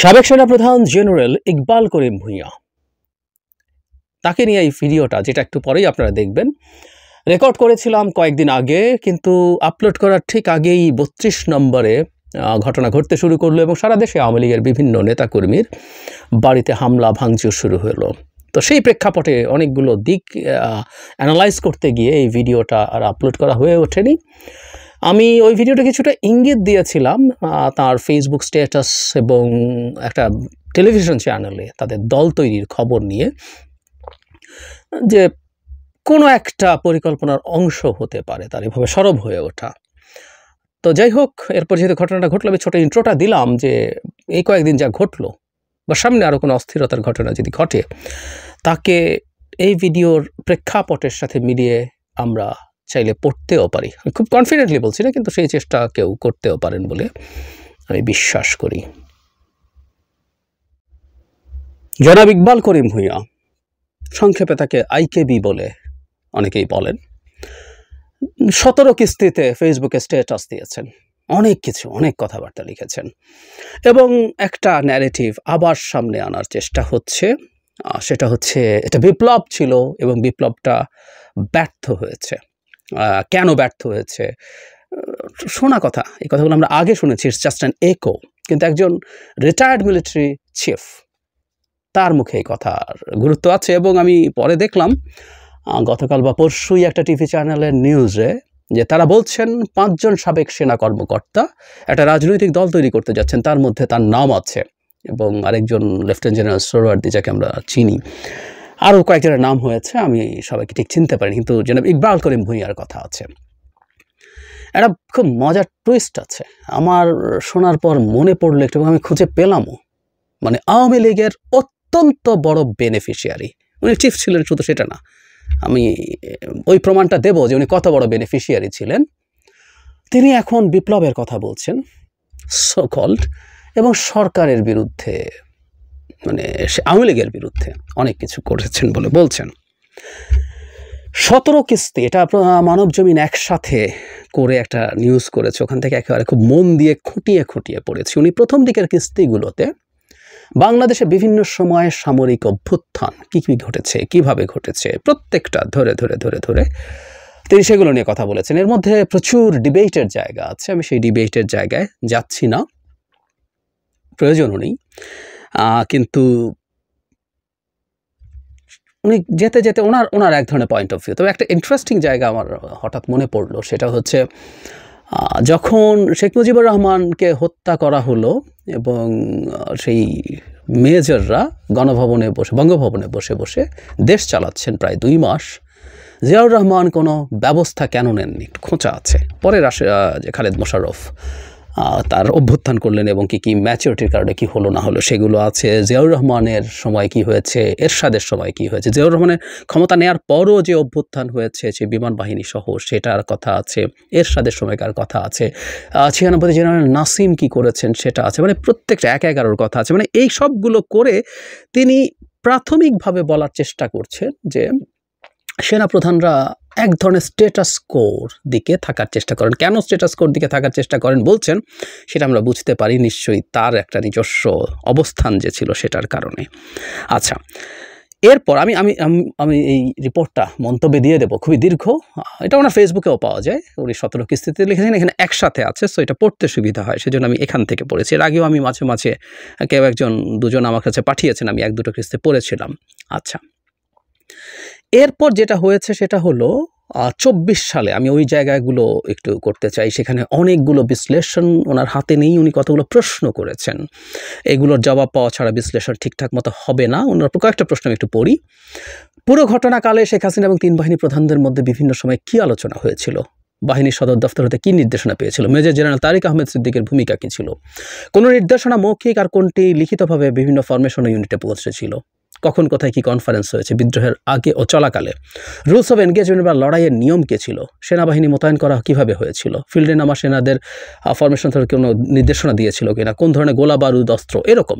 সাবেক সেনাপ্রধান জেনারেল ইকবাল করিম ভূঁইয়া, তাকে নিয়ে এই ভিডিওটা, যেটা একটু পরেই আপনারা দেখবেন, রেকর্ড করেছিলাম কয়েকদিন আগে, কিন্তু আপলোড করার ঠিক আগেই ৩২ নম্বরে ঘটনা ঘটতে শুরু করলো এবং সারা দেশে আওয়ামী লীগের বিভিন্ন নেতাকর্মীর বাড়িতে হামলা ভাঙচুর শুরু হলো। তো সেই প্রেক্ষাপটে অনেকগুলো দিক অ্যানালাইজ করতে গিয়ে এই ভিডিওটা আর আপলোড করা হয়ে ওঠেনি। আমি ওই ভিডিওটা কিছুটা ইঙ্গিত দিয়েছিলাম তার ফেসবুক স্ট্যাটাস এবং একটা টেলিভিশন চ্যানেলে তাদের দল তৈরির খবর নিয়ে, যে কোনো একটা পরিকল্পনার অংশ হতে পারে তার এভাবে সরব হয়ে ওঠা। তো যাই হোক, এরপর যেহেতু ঘটনাটা ঘটলো, আমি ছোটো ইন্ট্রোটা দিলাম যে এই কয়েকদিন যা ঘটলো বা সামনে আরও কোনো অস্থিরতার ঘটনা যদি ঘটে, তাকে এই ভিডিওর প্রেক্ষাপটের সাথে মিলিয়ে আমরা চাইলে পড়তেও পারি। আমি খুব কনফিডেন্টলি বলছি না, কিন্তু সেই চেষ্টা কেউ করতেও পারেন বলে আমি বিশ্বাস করি। জনাব ইকবাল করিম ভূঁইয়া, সংক্ষেপে তাকে আইকেবি বলে অনেকেই বলেন, 17 কিস্তিতে ফেসবুকে স্ট্যাটাস দিয়েছেন, অনেক কিছু, অনেক কথাবার্তা লিখেছেন এবং একটা ন্যারেটিভ আবার সামনে আনার চেষ্টা হচ্ছে। সেটা হচ্ছে এটা বিপ্লব ছিল এবং বিপ্লবটা ব্যর্থ হয়েছে। কেন ব্যর্থ হয়েছে? শোনা কথা, এই কথাগুলো আমরা আগে শুনেছি, ইটস জাস্ট অ্যান একো, কিন্তু একজন রিটায়ার্ড মিলিটারি চিফ, তার মুখে এই কথার গুরুত্ব আছে। এবং আমি পরে দেখলাম গতকাল বা পরশুই একটা টিভি চ্যানেলের নিউজে যে তারা বলছেন 5 জন সাবেক সেনা কর্মকর্তা একটা রাজনৈতিক দল তৈরি করতে যাচ্ছেন, তার মধ্যে তার নাম আছে এবং আরেকজন লেফটেন্যান্ট জেনারেল সোহরাওয়ার্দী, যাকে আমরা চিনি, আরও কয়েকজনের নাম হয়েছে, আমি সবাইকে ঠিক চিনতে পারি, কিন্তু জনাব ইকবাল করিম ভূঁইয়ার কথা আছে। একটা খুব মজার টুইস্ট আছে, আমার শোনার পর মনে পড়লো একটু, আমি খুঁজে পেলামও। মানে আওয়ামী লীগের অত্যন্ত বড় বেনিফিশিয়ারি, উনি চিফ ছিলেন শুধু সেটা না, আমি ওই প্রমাণটা দেব যে উনি কত বড় বেনিফিশিয়ারি ছিলেন। তিনি এখন বিপ্লবের কথা বলছেন সো কল্ড, এবং সরকারের বিরুদ্ধে, মানে আওয়ামী লীগের বিরুদ্ধে অনেক কিছু করেছেন বলে বলছেন। 17 কিস্তি, এটা মানব জমিন একসাথে করে একটা নিউজ করেছে, ওখান থেকে একেবারে খুব মন দিয়ে খুঁটিয়ে খুঁটিয়ে পড়েছি। উনি প্রথম দিকের কিস্তিগুলোতে বাংলাদেশে বিভিন্ন সময়ে সামরিক অভ্যুত্থান কী কী ঘটেছে, কিভাবে ঘটেছে, প্রত্যেকটা ধরে ধরে ধরে ধরে তিনি সেগুলো নিয়ে কথা বলেছেন। এর মধ্যে প্রচুর ডিবেটের জায়গা আছে, আমি সেই ডিবেটের জায়গায় যাচ্ছি না, প্রয়োজনও নেই, কিন্তু উনি যেতে যেতে ওনার এক ধরনের পয়েন্ট অফ ভিউ। তবে একটা ইন্টারেস্টিং জায়গা আমার হঠাৎ মনে পড়লো, সেটা হচ্ছে যখন শেখ মুজিবুর রহমানকে হত্যা করা হলো এবং সেই মেজররা গণভবনে বসে, বঙ্গভবনে বসে বসে দেশ চালাচ্ছেন প্রায় 2 মাস, জিয়াউর রহমান কোনো ব্যবস্থা কেন নেননি, খোঁচা আছে। পরে যে খালেদ মোশাররফ তার অভ্যুত্থান করলেন এবং কি ম্যাচুরিটির কারণে কি হলো না হলো সেগুলো আছে। জিয়াউর রহমানের সময় কি হয়েছে, এরশাদের সময় কি হয়েছে, জিয়াউর রহমানের ক্ষমতা নেওয়ার পরও যে অভ্যুত্থান হয়েছে যে বিমান বাহিনী সহ, সেটার কথা আছে, এরশাদের সময়কার কথা আছে, 96 জেনারেল নাসিম কি করেছেন সেটা আছে, মানে প্রত্যেকটা 1/11 কথা আছে। মানে এই সবগুলো করে তিনি প্রাথমিকভাবে বলার চেষ্টা করছেন যে সেনাপ্রধানরা এক ধরনের স্ট্যাটাস কোর দিকে থাকার চেষ্টা করেন। কেন স্ট্যাটাস কোর দিকে থাকার চেষ্টা করেন বলছেন, সেটা আমরা বুঝতে পারি, নিশ্চয়ই তার একটা নিজস্ব অবস্থান যে ছিল সেটার কারণে। আচ্ছা, এরপর আমি আমি আমি এই রিপোর্টটা মন্তব্যে দিয়ে দেবো, খুবই দীর্ঘ, এটা ওনার ফেসবুকেও পাওয়া যায়, উনি 17 কিস্তিতে লিখেছেন, এখানে একসাথে আছে, সো এটা পড়তে সুবিধা হয়, সেজন্য আমি এখান থেকে পড়েছি। এর আগেও আমি মাঝে মাঝে কেউ একজন দুজন আমার কাছে পাঠিয়েছেন, আমি 1-2 কিস্তি পড়েছিলাম। আচ্ছা, এরপর যেটা হয়েছে সেটা হলো 24 সালে, আমি ওই জায়গাগুলো একটু করতে চাই, সেখানে অনেকগুলো বিশ্লেষণ ওনার হাতে নেই, উনি কতগুলো প্রশ্ন করেছেন, এগুলোর জবাব পাওয়া ছাড়া বিশ্লেষণ ঠিকঠাক মতো হবে না। ওনার কয়েকটা প্রশ্ন আমি একটু পড়ি। পুরো ঘটনাকালে শেখ হাসিনা এবং 3 বাহিনী প্রধানদের মধ্যে বিভিন্ন সময় কী আলোচনা হয়েছিল, বাহিনীর সদর দফতর হতে কী নির্দেশনা পেয়েছিল, মেজর জেনারেল তারিক আহমেদ সিদ্দিকের ভূমিকা কী ছিল, কোনো নির্দেশনা মৌখিক আর কোনটি লিখিতভাবে বিভিন্ন ফরমেশন ও ইউনিটে পৌঁছেছিল, কখন কোথায় কি কনফারেন্স হয়েছে, বিদ্রোহের আগে ও চলাকালে রুলস অফ এনগেজমেন্ট বা লড়াইয়ের নিয়ম কে ছিল, সেনাবাহিনী মোতায়েন করা কিভাবে হয়েছিল, ফিল্ডে নামা সেনাদের ফরমেশন থেকে কোনো নির্দেশনা দিয়েছিল কিনা, কোন ধরনের গোলা বারুদ অস্ত্র, এরকম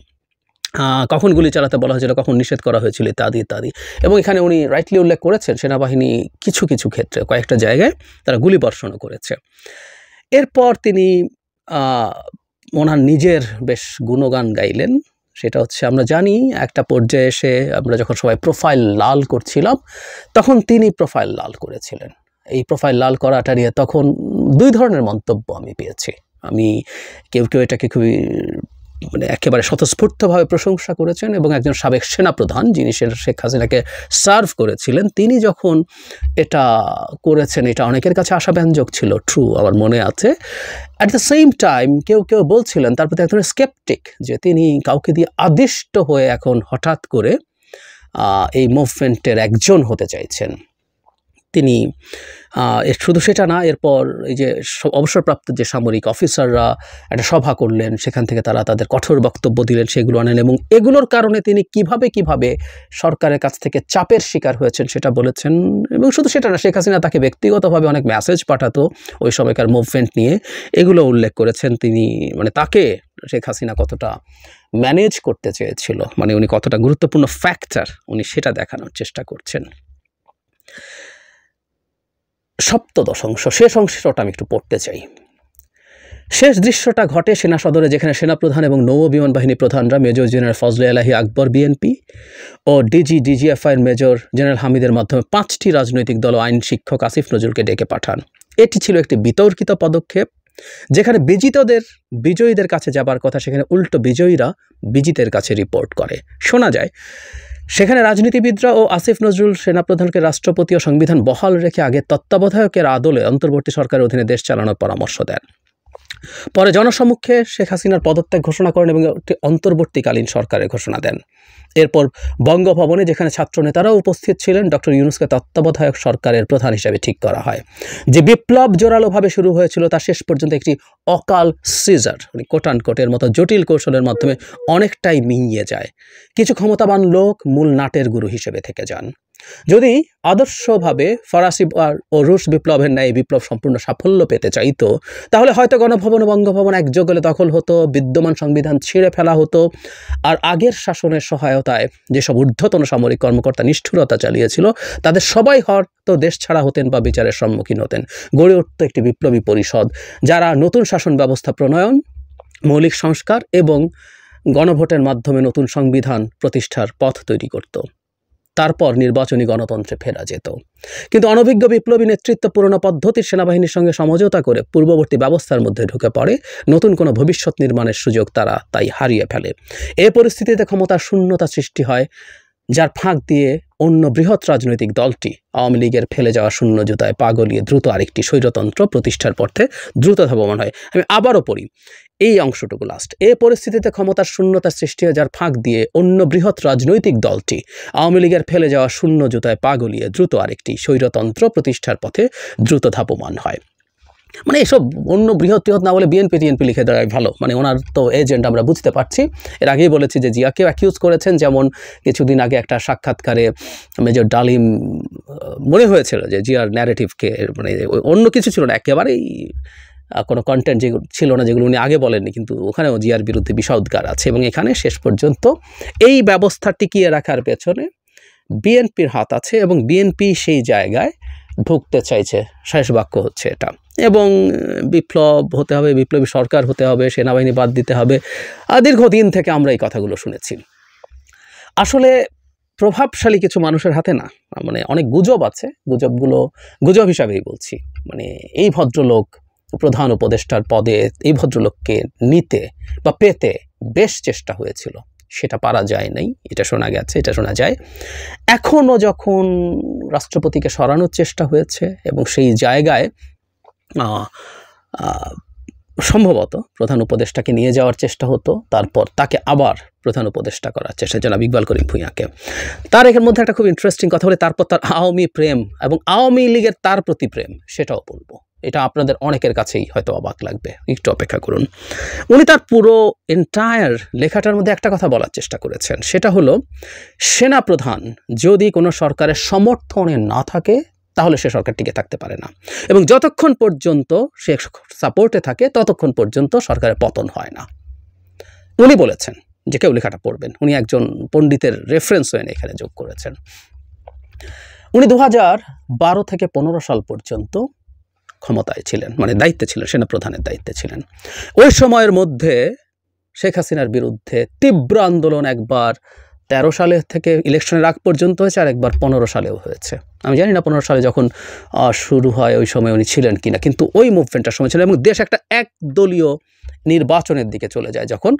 কখন গুলি চালাতে বলা হয়েছিল, কখন নিষেধ করা হয়েছিল, ইত্যাদি ইত্যাদি। এবং এখানে উনি রাইটলি উল্লেখ করেছেন সেনাবাহিনী কিছু কিছু ক্ষেত্রে কয়েকটা জায়গায় তারা গুলি বর্ষণও করেছে। এরপর তিনি ওনার নিজের বেশ গুণগান গাইলেন। সেটা হচ্ছে, আমরা জানি একটা পর্যায়ে এসে আমরা যখন সবাই প্রোফাইল লাল করছিলাম, তখন তিনি প্রোফাইল লাল করেছিলেন। এই প্রোফাইল লাল করাটা নিয়ে তখন 2 ধরনের মন্তব্য আমি পেয়েছি। কেউ এটাকে খুবই মানে একেবারে স্বতঃস্ফূর্তভাবে প্রশংসা করেছেন, এবং একজন সাবেক সেনাপ্রধান যিনি শেখ হাসিনাকে সার্ভ করেছিলেন, তিনি যখন এটা করেছেন, এটা অনেকের কাছে আশাব্যঞ্জক ছিল, ট্রু, আমার মনে আছে। অ্যাট দ্য সেম টাইম কেউ বলছিলেন তার প্রতি এক ধরনের স্কেপটিক, যে তিনি কাউকে দিয়ে আদিষ্ট হয়ে এখন হঠাৎ করে এই মুভমেন্টের একজন হতে চাইছেন। তিনি শুধু সেটা না, এরপর এই যে অবসরপ্রাপ্ত যে সামরিক অফিসাররা একটা সভা করলেন, সেখান থেকে তারা তাদের কঠোর বক্তব্য দিলেন, সেগুলো আনেন, এবং এগুলোর কারণে তিনি কিভাবে সরকারের কাছ থেকে চাপের শিকার হয়েছেন সেটা বলেছেন। এবং শুধু সেটা না, শেখ হাসিনা তাকে ব্যক্তিগতভাবে অনেক মেসেজ পাঠাতো ওই সময়কার মুভমেন্ট নিয়ে, এগুলো উল্লেখ করেছেন তিনি। মানে তাকে শেখ হাসিনা কতটা ম্যানেজ করতে চেয়েছিল, মানে উনি কতটা গুরুত্বপূর্ণ ফ্যাক্টর, উনি সেটা দেখানোর চেষ্টা করছেন। সপ্তদশ অংশ, শেষ অংশটা আমি একটু পড়তে চাই। শেষ দৃশ্যটা ঘটে সেনা সদরে, যেখানে সেনাপ্রধান এবং নৌ বিমান বাহিনী প্রধানরা মেজর জেনারেল ফজলে এলাহি আকবর বিএনপি ও ডিজিএফআইয়ের মেজর জেনারেল হামিদের মাধ্যমে 5টি রাজনৈতিক দল ও আইন শিক্ষক আসিফ নজরুলকে ডেকে পাঠান। এটি ছিল একটি বিতর্কিত পদক্ষেপ, যেখানে বিজয়ীদের কাছে যাবার কথা, সেখানে উল্টো বিজয়ীরা বিজিতের কাছে রিপোর্ট করে। শোনা যায় সেখানে রাজনীতিবিদরা ও আসিফ নজরুল সেনাপ্রধানকে রাষ্ট্রপতি ও সংবিধান বহাল রেখে আগে তত্ত্বাবধায়কের আদলে অন্তর্বর্তী সরকারের অধীনে দেশ চালানোর পরামর্শ দেন। পরে জনসম্মুখে শেখ হাসিনার পদত্যাগ ঘোষণা করেন এবং একটি অন্তর্বর্তীকালীন সরকারের ঘোষণা দেন। এরপর বঙ্গভবনে, যেখানে ছাত্রনেতারাও উপস্থিত ছিলেন, ডক্টর ইউনূসকে তত্ত্বাবধায়ক সরকারের প্রধান হিসেবে ঠিক করা হয়। যে বিপ্লব জোরালোভাবে শুরু হয়েছিল তা শেষ পর্যন্ত একটি অকাল সিজার, মানে কোটানকোটের মতো জটিল কৌশলের মাধ্যমে অনেকটাই মিইয়ে যায়। কিছু ক্ষমতাবান লোক মূল নাটের গুরু হিসেবে থেকে যান। যদি আদর্শভাবে ফরাসি ও রুশ বিপ্লবের ন্যায় বিপ্লব সম্পূর্ণ সাফল্য পেতে চাইতো, তাহলে হয়তো গণভবন ও বঙ্গভবন একযোগে দখল হতো, বিদ্যমান সংবিধান ছিঁড়ে ফেলা হতো, আর আগের শাসনের সহায়তায় যেসব ঊর্ধ্বতন সামরিক কর্মকর্তা নিষ্ঠুরতা চালিয়েছিল, তাদের সবাই হয়তো দেশ ছাড়া হতেন বা বিচারের সম্মুখীন হতেন। গড়ে উঠত একটি বিপ্লবী পরিষদ, যারা নতুন শাসন ব্যবস্থা প্রণয়ন, মৌলিক সংস্কার এবং গণভোটের মাধ্যমে নতুন সংবিধান প্রতিষ্ঠার পথ তৈরি করত। তারপর নির্বাচনী গণতন্ত্রে ফেরা যেত। কিন্তু অনভিজ্ঞ বিপ্লবী নেতৃত্ব পুরনো পদ্ধতির সেনাবাহিনীর সঙ্গে সমঝোতা করে পূর্ববর্তী ব্যবস্থার মধ্যে ঢুকে পড়ে। নতুন কোনো ভবিষ্যৎ নির্মাণের সুযোগ তারা তাই হারিয়ে ফেলে। এই পরিস্থিতিতে ক্ষমতার শূন্যতা সৃষ্টি হয়, যার ফাঁক দিয়ে অন্য বৃহৎ রাজনৈতিক দলটি আওয়ামী লীগের ফেলে যাওয়া শূন্য জুতায় পা গলিয়ে দ্রুত আরেকটি স্বৈরতন্ত্র প্রতিষ্ঠার পথে দ্রুত ধাবমান হয়। আমি আবারও পড়ি এই অংশটুকু লাস্ট। এই পরিস্থিতিতে ক্ষমতার শূন্যতার সৃষ্টি হয়, যার ফাঁক দিয়ে অন্য বৃহৎ রাজনৈতিক দলটি আওয়ামী লীগের ফেলে যাওয়া শূন্য জুতায় পা গলিয়ে দ্রুত আরেকটি স্বৈরতন্ত্র প্রতিষ্ঠার পথে দ্রুত ধাবমান হয়। মানে এসব অন্য বৃহৎ না বলে টিএনপি লিখে দেওয়াই ভালো। মানে ওনার তো এজেন্ট আমরা বুঝতে পারছি। এর আগেই বলেছি যে জিয়াকেও অ্যাকিউজ করেছেন, যেমন কিছুদিন আগে একটা সাক্ষাৎকারে মেজর ডালিম মনে হয়েছিল যে জিয়ার ন্যারেটিভকে, মানে অন্য কিছু ছিল না, একেবারেই কোনো কন্টেন্ট যেগুলো ছিল না, যেগুলো উনি আগে বলেননি, কিন্তু ওখানেও জিয়ার বিরুদ্ধে বিষোদ্গার আছে। এবং এখানে শেষ পর্যন্ত এই ব্যবস্থা টিকিয়ে রাখার পেছনে বিএনপির হাত আছে, এবং বিএনপি সেই জায়গায় ঢুকতে চাইছে। শেষ বাক্য হচ্ছে এটা। এবং বিপ্লব হতে হবে, বিপ্লবী সরকার হতে হবে, সেনাবাহিনী বাদ দিতে হবে। দীর্ঘদিন থেকে আমরা এই কথাগুলো শুনেছি। আসলে প্রভাবশালী কিছু মানুষের হাতে না, মানে অনেক গুজব আছে, গুজব হিসাবেই বলছি। মানে এই ভদ্রলোক প্রধান উপদেষ্টার পদে, এই ভদ্রলোককে নিতে বা পেতে বেশ চেষ্টা হয়েছিল, সেটা পারা যায় নাই, এটা শোনা গেছে, এটা শোনা যায়। এখনও যখন রাষ্ট্রপতিকে সরানোর চেষ্টা হয়েছে এবং সেই জায়গায় সম্ভবত প্রধান উপদেষ্টাকে নিয়ে যাওয়ার চেষ্টা হতো, তারপর তাকে আবার প্রধান উপদেষ্টা করার চেষ্টা, জনাব ইকবাল করিম ভূঁইয়াকে। তার এর মধ্যে একটা খুব ইন্টারেস্টিং কথা বলে, তারপর তার আওয়ামী প্রেম এবং আওয়ামী লীগের তার প্রতি প্রেম, সেটাও বলবো। এটা আপনাদের অনেকের কাছেই হয়তো অবাক লাগবে, একটু অপেক্ষা করুন। উনি তার পুরো এন্টায়ার লেখাটার মধ্যে একটা কথা বলার চেষ্টা করেছেন, সেটা হলো সেনাপ্রধান যদি কোনো সরকারের সমর্থনে না থাকে, তাহলে সে সরকার টিকে থাকতে পারে না, এবং যতক্ষণ পর্যন্ত সে সাপোর্টে থাকে ততক্ষণ পর্যন্ত সরকারের পতন হয় না। উনি বলেছেন, যে কেউ লেখাটা পড়বেন, উনি একজন পণ্ডিতের রেফারেন্স হয়ে এখানে যোগ করেছেন। উনি 2012 থেকে 15 সাল পর্যন্ত ক্ষমতায় ছিলেন, মানে দায়িত্বে ছিলেন, সেনাপ্রধানের দায়িত্বে ছিলেন। ওই সময়ের মধ্যে শেখ হাসিনার বিরুদ্ধে তীব্র আন্দোলন একবার 13 সালে থেকে ইলেকশনের আগ পর্যন্ত হয়েছে, আর একবার 15 সালেও হয়েছে। আমি জানি না 15 সালে যখন শুরু হয় ওই সময় উনি ছিলেন কিনা, কিন্তু ওই মুভমেন্টটার সময় ছিল এবং দেশ একটা একদলীয় নির্বাচনের দিকে চলে যায়। যখন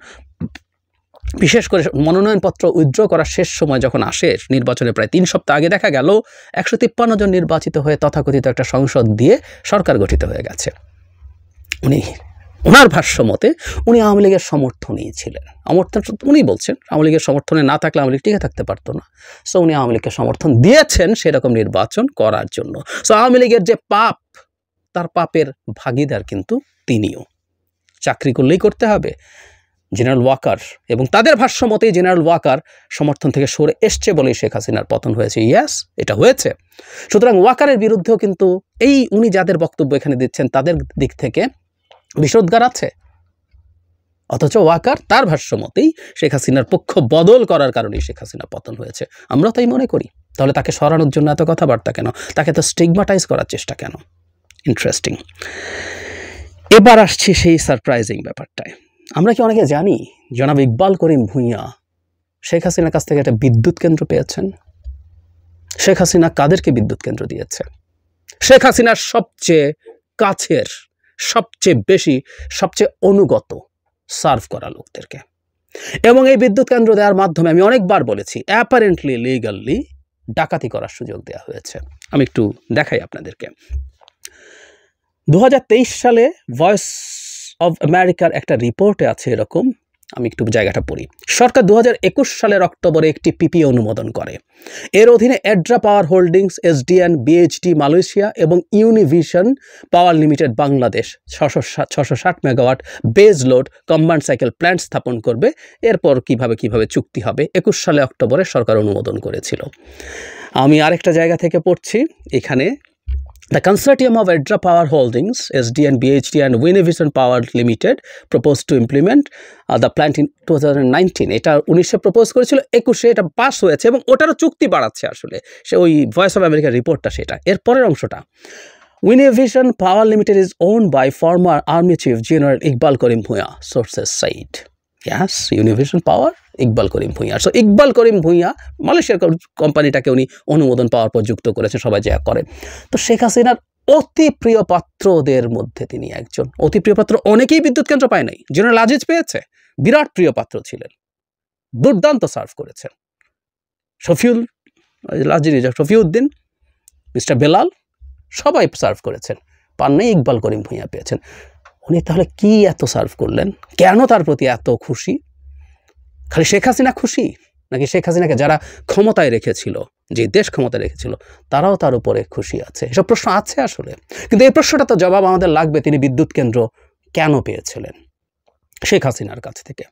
বিশেষ করে মনোনয়নপত্র উইথড্র করার শেষ সময় যখন আসে, নির্বাচনের প্রায় 3 সপ্তাহ আগে, দেখা গেল 153 জন নির্বাচিত হয়ে তথাকথিত একটা সংসদ দিয়ে সরকার গঠিত হয়ে গেছে। ওনার ভাষ্য মতে উনি আওয়ামী লীগের সমর্থনই ছিলেন। উনি বলছেন আওয়ামী লীগের সমর্থনে না থাকলে আওয়ামী লীগ টিকে থাকতে পারতো না। সো উনি আওয়ামী লীগকে সমর্থন দিয়েছেন সেরকম নির্বাচন করার জন্য। সো আওয়ামী লীগের যে পাপ, তার পাপের ভাগিদার কিন্তু তিনিও। চাকরি করলেই করতে হবে। জেনারেল ওয়াকার এবং তাদের ভাষ্য মতেই জেনারেল ওয়াকার সমর্থন থেকে সরে এসছে বলেই শেখ হাসিনার পতন হয়েছে। ইয়াস, এটা হয়েছে। সুতরাং ওয়াকারের বিরুদ্ধেও কিন্তু উনি যাদের বক্তব্য এখানে দিচ্ছেন তাদের দিক থেকে বিষোদ্গার আছে। অথচ ওয়াকার তার ভাষ্য মতেই শেখ হাসিনার পক্ষ বদল করার কারণেই শেখ হাসিনা পতন হয়েছে। আমরা তাই মনে করি। তাহলে তাকে সরানোর জন্য এত কথাবার্তা কেন? তাকে তো স্টিগমাটাইজ করার চেষ্টা কেন? ইন্টারেস্টিং। এবার আসছি সেই সারপ্রাইজিং ব্যাপারটায়। আমরা কি অনেকে জানি জনাব ইকবাল করিম ভূঁইয়া শেখ হাসিনার কাছ থেকে একটা বিদ্যুৎ কেন্দ্র পেয়েছেন? শেখ হাসিনা কাদেরকে বিদ্যুৎ কেন্দ্র দিয়েছে? শেখ হাসিনার সবচেয়ে কাছের, সবচেয়ে বেশি, সবচেয়ে অনুগত সার্ভ করা লোকদেরকে। এবং এই বিদ্যুৎ কেন্দ্র দেওয়ার মাধ্যমে আমি অনেকবার বলেছি অ্যাপারেন্টলি লিগালি ডাকাতি করার সুযোগ দেওয়া হয়েছে। আমি একটু দেখাই আপনাদেরকে। 2023 সালে ভয়েস অফ আমেরিকার একটা রিপোর্টে আছে এরকম, আমি একটু জায়গাটা পড়ি। সরকার 2021 সালের অক্টোবরে একটি পিপি অনুমোদন করে। এর অধীনে Edra Power Holdings, SDN, BHD Malaysia এবং Univision Power Limited Bangladesh 660 megawatt base load combined cycle plant স্থাপন করবে। এরপর কিভাবে চুক্তি হবে 21 সালে অক্টোবরে সরকার অনুমোদন করেছিল। আমি আরেকটা জায়গা থেকে পড়ছি এখানে, The consortium of Edra Power Holdings, SDN, BHT and Univision Power Limited proposed to implement the plant in 2019. এটা 19 প্রপোজ করেছিল, 21 এটা পাস হয়েছে এবং ওটারও চুক্তি বাড়াচ্ছে আসলে। সে ওই ভয়েস অফ আমেরিকার রিপোর্টটা সেটা। এর পরের অংশটা, Univision Power Limited is owned by former Army Chief General Iqbal Karim Bhuiya, sources said. Yes, Univision Power, Iqbal Karim Bhuiyan. So Iqbal Karim Bhuiyan মালয়েশিয়ার কোম্পানিটাকে উনি অনুমোদন পাওয়ার পর যুক্ত করেছেন, সবাই যা করে। তো শেখ হাসিনার অতি প্রিয় পাত্রদের মধ্যে তিনি একজন। অতি প্রিয় পাত্র অনেকেই বিদ্যুৎ কেন্দ্র পায় নাই, জেনারেল আজিজ পেয়েছে, বিরাট প্রিয় পাত্র ছিলেন, দুর্দান্ত সার্ভ করেছেন। শফিউদ্দিন, মিস্টার বেলাল, সবাই সার্ভ করেছেন, পান নাই, ইকবাল করিম ভূঁইয়া পেয়েছেন। উনি তাহলে কি এত সার্ভ করলেন? কেন তার প্রতি এত খুশি? খালি শেখ হাসিনা খুশি, নাকি শেখ হাসিনাকে যারা ক্ষমতায় রেখেছিল, যে দেশ ক্ষমতায় রেখেছিল, তারাও তার উপরে খুশি আছে? এসব প্রশ্ন আছে আসলে, কিন্তু এই প্রশ্নটা তো জবাব আমাদের লাগবে। তিনি বিদ্যুৎ কেন্দ্র কেন পেয়েছিলেন শেখ হাসিনার কাছ থেকে?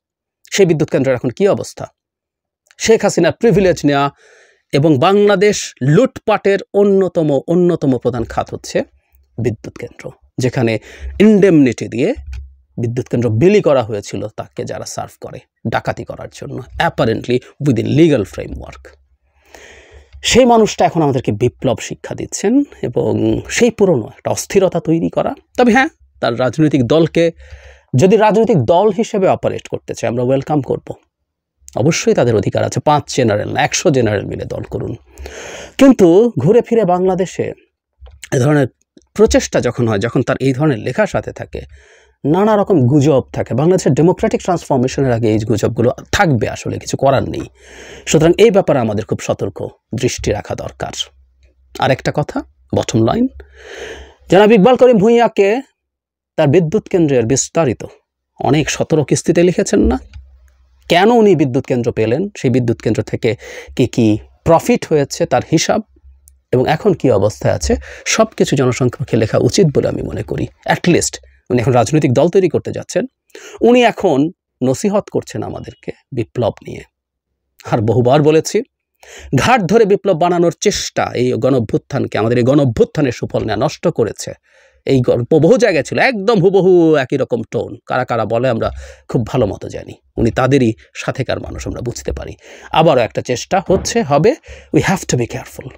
সেই বিদ্যুৎ কেন্দ্রের এখন কি অবস্থা? শেখ হাসিনার প্রিভিলেজ নেওয়া এবং বাংলাদেশ লুটপাটের অন্যতম প্রধান খাত হচ্ছে বিদ্যুৎ কেন্দ্র, যেখানে ইনডেমনিটি দিয়ে বিদ্যুৎ কেন্দ্র বিলি করা হয়েছিল তাকে যারা সার্ভ করে ডাকাতি করার জন্য, অ্যাপারেন্টলি উইদিন লিগ্যাল ফ্রেমওয়ার্ক। সেই মানুষটা এখন আমাদেরকে বিপ্লব শিক্ষা দিচ্ছেন এবং সেই পুরনো একটা অস্থিরতা তৈরি করা। তবে হ্যাঁ, তার রাজনৈতিক দলকে যদি রাজনৈতিক দল হিসেবে অপারেট করতে চায় আমরা ওয়েলকাম করব। অবশ্যই তাদের অধিকার আছে, 5 জেনারেল না 100 জেনারেল মিলে দল করুন। কিন্তু ঘুরে ফিরে বাংলাদেশে এ ধরনের প্রচেষ্টা যখন হয়, যখন তার এই ধরনের লেখার সাথে থাকে, নানা রকম গুজব থাকে। বাংলাদেশের ডেমোক্রেটিক ট্রান্সফরমেশনের আগে এই গুজবগুলো থাকবে, আসলে কিছু করার নেই। সুতরাং এই ব্যাপারে আমাদের খুব সতর্ক দৃষ্টি রাখা দরকার। আরেকটা কথা, বটম লাইন, জনাব ইকবাল করিম ভূঁইয়াকে তার বিদ্যুৎ কেন্দ্রের বিস্তারিত অনেক 17 কিস্তিতে লিখেছেন না? কেন উনি বিদ্যুৎ কেন্দ্র পেলেন, সেই বিদ্যুৎ কেন্দ্র থেকে কি প্রফিট হয়েছে তার হিসাব, এবং এখন কি অবস্থায় আছে, সব কিছু জনসংখ্যাকে লেখা উচিত বলে আমি মনে করি। অ্যাটলিস্ট উনি এখন রাজনৈতিক দল তৈরি করতে যাচ্ছেন, উনি এখন নসিহত করছেন আমাদেরকে বিপ্লব নিয়ে। আর বহুবার বলেছি, ঘাট ধরে বিপ্লব বানানোর চেষ্টা এই গণঅভ্যুত্থানকে, আমাদের এই গণঅভ্যুত্থানের সুফল নেওয়া নষ্ট করেছে। এই গল্প বহু জায়গায় ছিল, একদম হুবহু একই রকম টোন। কারা কারা বলে আমরা খুব ভালো মতো জানি, উনি তাদেরই সাথেকার মানুষ, আমরা বুঝতে পারি। আবারও একটা চেষ্টা হবে, we have to be careful.